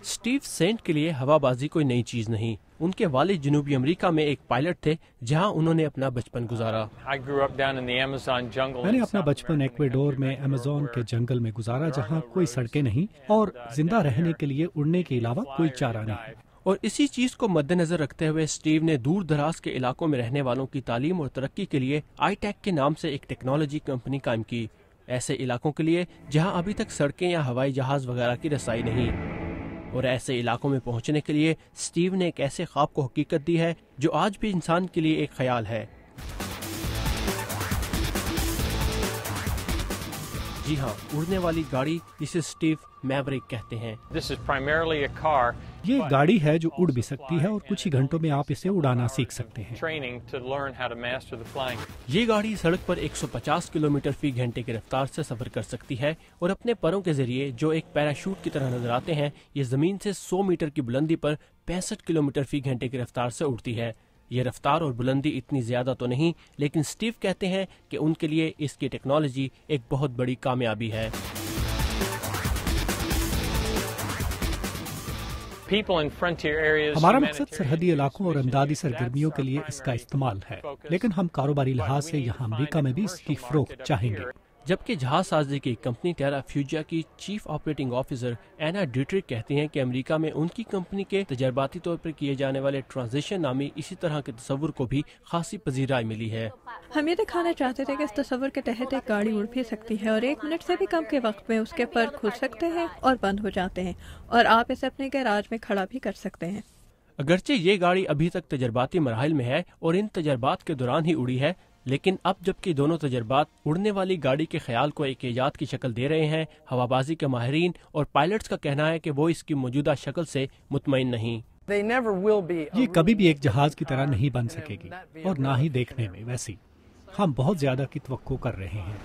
Steve Saint کے لیے ہوابازی کوئی نئی چیز نہیں. ان کے والد جنوبی امریکہ میں ایک پائلٹ تھے جہاں انہوں نے اپنا بچپن گزارا. میں نے اپنا بچپن ایکویڈور میں ایمیزون کے جنگل میں گزارا جہاں کوئی سڑکیں نہیں اور زندہ رہنے کے لیے اڑنے کے علاوہ کوئی چارہ نہیں. اور اسی چیز کو مد نظر رکھتے ہوئے اسٹیو نے دور دراز کے علاقوں میں رہنے والوں کی تعلیم اور ترقی کے لیے آئی ٹیک کے نام سے ایک ٹیکنالوجی کمپنی قائم کی. ایسے علاقوں کے لیے جہاں ابھی تک سڑکیں یا ہوائی جہاز وغیرہ کی رسائی نہیں. اور ایسے علاقوں میں پہنچنے کے لیے اسٹیو نے ایک ایسے خواب کو حقیقت دی ہے جو آج بھی انسان کے لیے ایک خیال ہے. جی ہاں، اڑنے والی گاڑی جسے اسٹیو میوریک کہتے ہیں. یہ ایک گاڑی ہے جو اڑ بھی سکتی ہے اور کچھ ہی گھنٹوں میں آپ اسے اڑانا سیکھ سکتے ہیں. یہ گاڑی سڑک پر 150 کلومیٹر فی گھنٹے کی رفتار سے سفر کر سکتی ہے اور اپنے پروں کے ذریعے جو ایک پیراشوٹ کی طرح نظر آتے ہیں یہ زمین سے 100 میٹر کی بلندی پر 65 کلومیٹر فی گھنٹے کی رفتار سے اڑتی ہے. یہ رفتار اور بلندی اتنی زیادہ تو نہیں، لیکن اسٹیو کہتے ہیں کہ ان کے لیے اس کی ٹیکنالوجی ایک بہت بڑی کامیابی ہے. ہمارا مقصد سرحدی علاقوں اور امدادی سرگرمیوں کے لیے اس کا استعمال ہے، لیکن ہم کاروباری لحاظ سے یہاں امریکہ میں بھی اس کی فروخت چاہیں گے. جبکہ جہاز سازی کی کمپنی ٹیرا فیوجیا کی چیف آپریٹنگ آفیسر اینا ڈیٹرک کہتی ہیں کہ امریکہ میں ان کی کمپنی کے تجرباتی طور پر کیے جانے والے ٹرانزیشن نامی اسی طرح کے تصور کو بھی خاصی پذیرائی ملی ہے. ہم یہ دکھانا چاہتے تھے کہ اس تصور کے تحت ایک گاڑی اڑ بھی سکتی ہے اور 1 منٹ سے بھی کم کے وقت میں اس کے پر کھل سکتے ہیں اور بند ہو جاتے ہیں اور آپ اسے اپنے گیراج میں کھڑا بھی کر سکتے ہیں. اگرچہ یہ گاڑی ابھی تک تجرباتی مراحل میں ہے اور ان تجربات کے دوران ہی اڑی ہے، لیکن اب جبکہ دونوں تجربات اڑنے والی گاڑی کے خیال کو ایک ایجاد کی شکل دے رہے ہیں، ہوابازی کے ماہرین اور پائلٹس کا کہنا ہے کہ وہ اس کی موجودہ شکل سے مطمئن نہیں. یہ کبھی بھی ایک جہاز کی طرح نہیں بن سکے گی اور نہ ہی دیکھنے میں ویسی. ہم بہت زیادہ کی توقع کر رہے ہیں.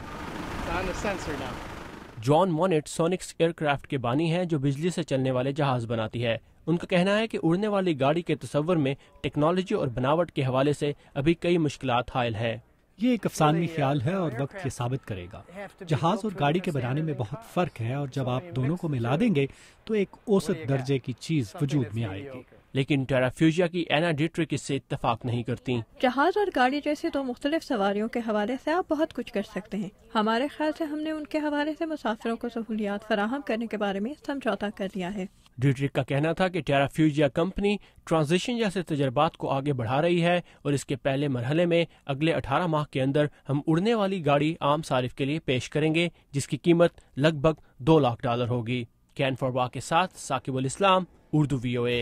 جان مونٹ سونکس ایئر کرافٹ کے بانی ہیں جو بجلی سے چلنے والے جہاز بناتی ہے. ان کا کہنا ہے کہ اڑنے والی گاڑی کے تصور میں ٹیکنالوجی اور بناوٹ کے حوالے سے ابھی کئی مشکلات حائل ہیں. یہ ایک افسانوی خیال ہے اور وقت یہ ثابت کرے گا. جہاز اور گاڑی کے بنانے میں بہت فرق ہے اور جب آپ دونوں کو ملا دیں گے تو ایک اوسط درجے کی چیز وجود میں آئے گی. لیکن ٹیرا فیوجیا کی اینا ڈیٹرک اس سے اتفاق نہیں کرتی. جہاز اور گاڑی جیسے 2 مختلف سواریوں کے حوالے سے آپ بہت کچھ کر سکتے ہیں. ہمارے خیال سے ہم نے ان کے حوالے سے مسافروں کو سہولیات فراہم کرنے کے بارے میں سمجھوتا کر لیا ہے. ڈیٹرک کا کہنا تھا کہ ٹیرا فیوجیا کمپنی ٹرانزیشن جیسے تجربات کو آگے بڑھا رہی ہے اور اس کے پہلے مرحلے میں اگلے 18 ماہ کے اندر ہم اڑنے والی گاڑی عام صارف کے لیے پیش کریں گے جس کی قیمت لگ بھگ $2 لاکھ ہوگی. کین فور وا کے ساتھ ثاقب الاسلام، اردو VOA.